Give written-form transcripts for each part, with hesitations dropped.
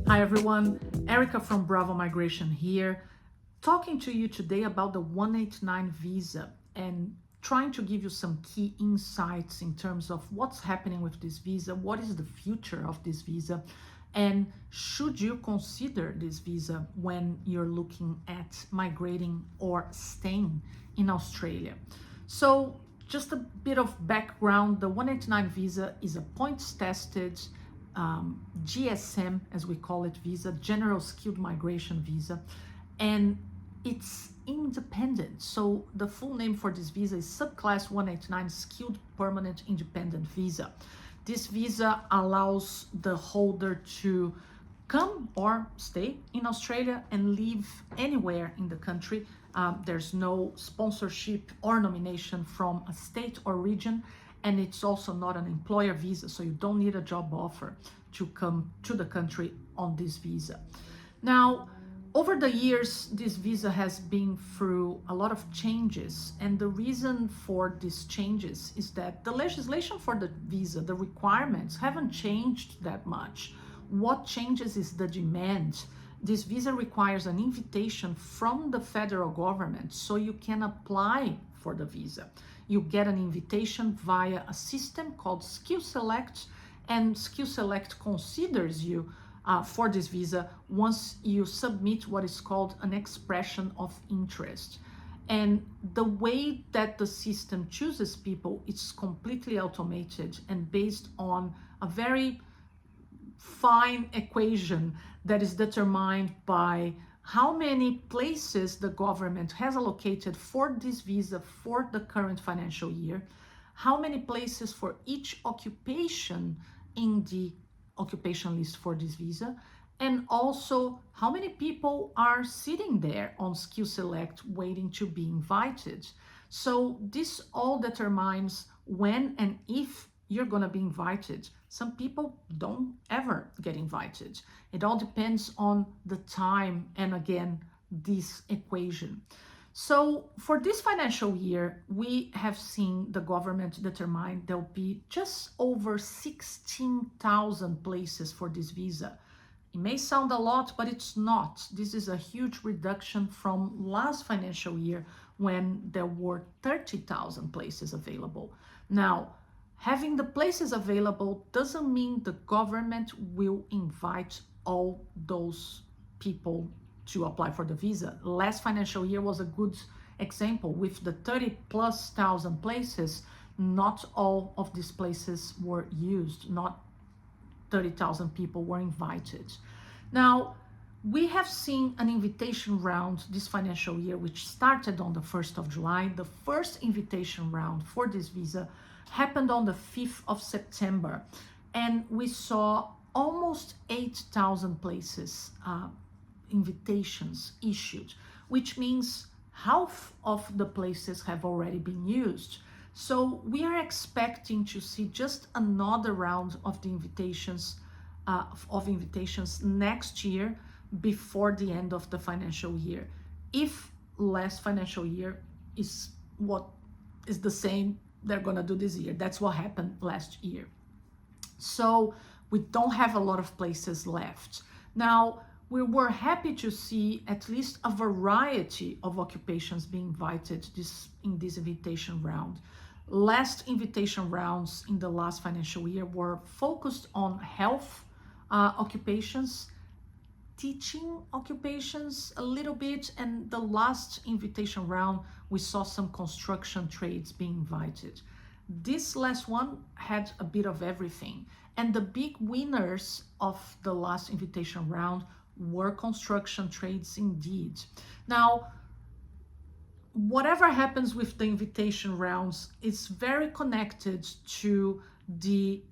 Hi everyone, Erica from Bravo Migration here, talking to you today about the 189 visa and trying to give you some key insights in terms of what's happening with this visa, what is the future of this visa, and should you consider this visa when you're looking at migrating or staying in Australia. So just a bit of background, the 189 visa is a points-tested GSM, as we call it, visa, General Skilled Migration Visa, and it's independent. So the full name for this visa is subclass 189 Skilled Permanent Independent Visa. This visa allows the holder to come or stay in Australia and live anywhere in the country. There's no sponsorship or nomination from a state or region, and it's also not an employer visa, so you don't need a job offer to come to the country on this visa. Now, over the years, this visa has been through a lot of changes, and the reason for these changes is that the legislation for the visa, the requirements haven't changed that much. What changes is the demand. This visa requires an invitation from the federal government so you can apply for the visa. You get an invitation via a system called Skill Select, and Skill Select considers you for this visa once you submit what is called an expression of interest. And the way that the system chooses people, it's completely automated and based on a very fine equation that is determined by how many places the government has allocated for this visa for the current financial year, how many places for each occupation in the occupation list for this visa, and also how many people are sitting there on Skill Select waiting to be invited. So this all determines when and if you're going to be invited. Some people don't ever get invited. It all depends on the time and, again, this equation. So for this financial year, we have seen the government determine there'll be just over 16,000 places for this visa. It may sound a lot, but it's not. This is a huge reduction from last financial year when there were 30,000 places available. Now, having the places available doesn't mean the government will invite all those people to apply for the visa. Last financial year was a good example. With the 30,000+ places, not all of these places were used. Not 30,000 people were invited. Now, we have seen an invitation round this financial year, which started on the 1st of July. The first invitation round for this visa happened on the 5th of September, and we saw almost 8,000 places, invitations issued, which means half of the places have already been used. So we are expecting to see just another round of the invitations next year before the end of the financial year. If last financial year is what is the same they're going to do this year. That's what happened last year. So we don't have a lot of places left. Now, we were happy to see at least a variety of occupations being invited in this invitation round. Last invitation rounds in the last financial year were focused on health occupations, teaching occupations a little bit, and the last invitation round we saw some construction trades being invited. This last one had a bit of everything, and the big winners of the last invitation round were construction trades indeed. Now, whatever happens with the invitation rounds is very connected to the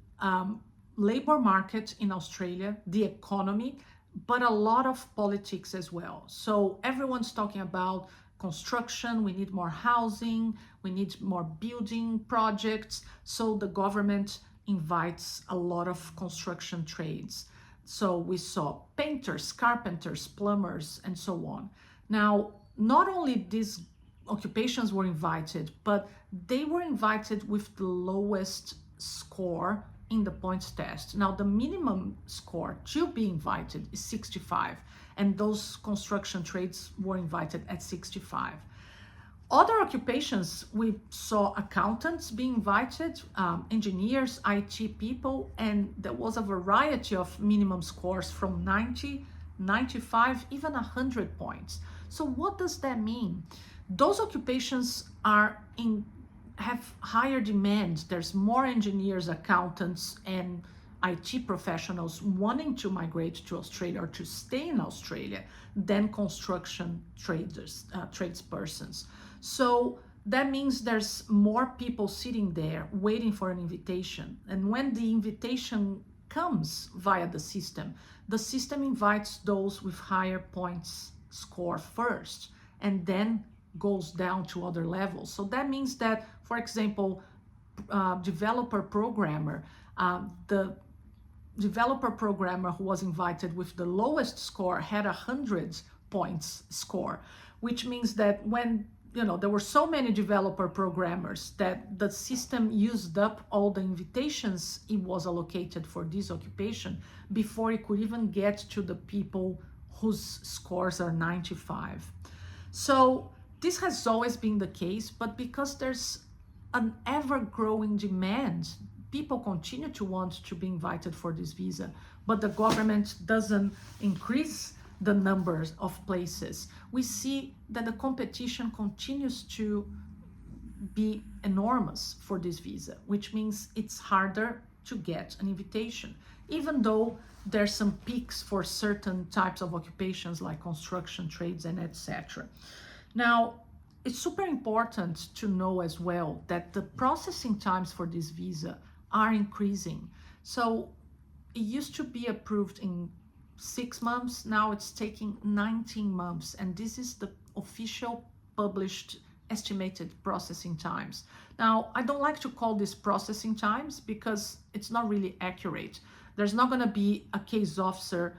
labor market in Australia, the economy, but a lot of politics as well. So everyone's talking about construction, we need more housing, we need more building projects. So the government invites a lot of construction trades. So we saw painters, carpenters, plumbers, and so on. Now, not only these occupations were invited, but they were invited with the lowest score in the points test. Now, the minimum score to be invited is 65, and those construction trades were invited at 65. Other occupations, we saw accountants being invited, engineers, IT people, and there was a variety of minimum scores from 90, 95, even 100 points. So what does that mean? Those occupations have higher demand. There's more engineers, accountants, and IT professionals wanting to migrate to Australia or to stay in Australia than construction tradespersons. So that means there's more people sitting there waiting for an invitation. And when the invitation comes via the system invites those with higher points score first, and then goes down to other levels. So that means that, for example, developer programmer, the developer programmer who was invited with the lowest score had 100 points score, which means that when there were so many developer programmers that the system used up all the invitations it was allocated for this occupation before it could even get to the people whose scores are 95. So this has always been the case, but because there's an ever-growing demand, people continue to want to be invited for this visa, but the government doesn't increase the numbers of places. We see that the competition continues to be enormous for this visa, which means it's harder to get an invitation, even though there's some peaks for certain types of occupations like construction trades and etc. Now, it's super important to know as well that the processing times for this visa are increasing. So it used to be approved in 6 months, now it's taking 19 months, and this is the official published estimated processing times. Now, I don't like to call this processing times because it's not really accurate. There's not going to be a case officer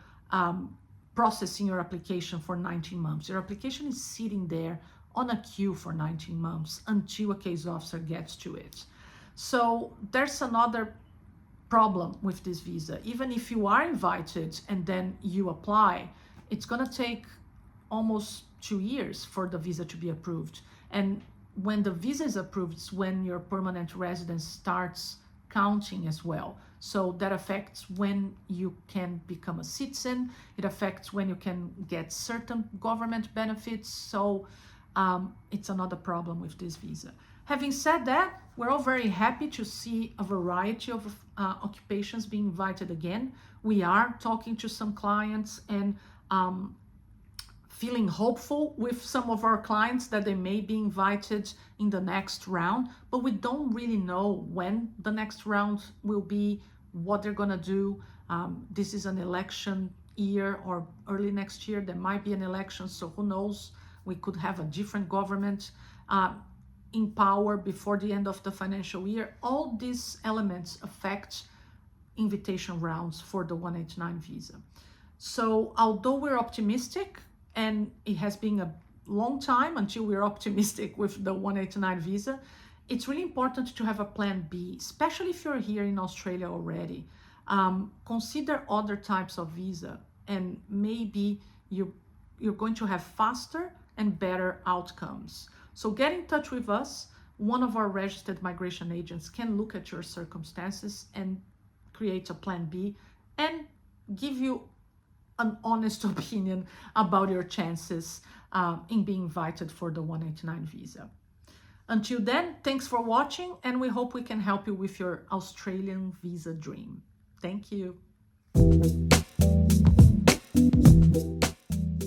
processing your application for 19 months. Your application is sitting there on a queue for 19 months until a case officer gets to it. So there's another problem with this visa. Even if you are invited and then you apply, it's going to take almost 2 years for the visa to be approved. And when the visa is approved, it's when your permanent residence starts counting as well. So that affects when you can become a citizen. It affects when you can get certain government benefits. So it's another problem with this visa. Having said that, we're all very happy to see a variety of occupations being invited again. We are talking to some clients and feeling hopeful with some of our clients that they may be invited in the next round, but we don't really know when the next round will be, what they're gonna do. This is an election year, or early next year there might be an election, so who knows, we could have a different government in power before the end of the financial year. All these elements affect invitation rounds for the 189 visa. So although we're optimistic, and it has been a long time until we're optimistic with the 189 visa, it's really important to have a plan B, especially if you're here in Australia already. Consider other types of visa, and maybe you're going to have faster and better outcomes. So get in touch with us. One of our registered migration agents can look at your circumstances and create a plan B and give you an honest opinion about your chances in being invited for the 189 visa. Until then, thanks for watching, and we hope we can help you with your Australian visa dream. Thank you.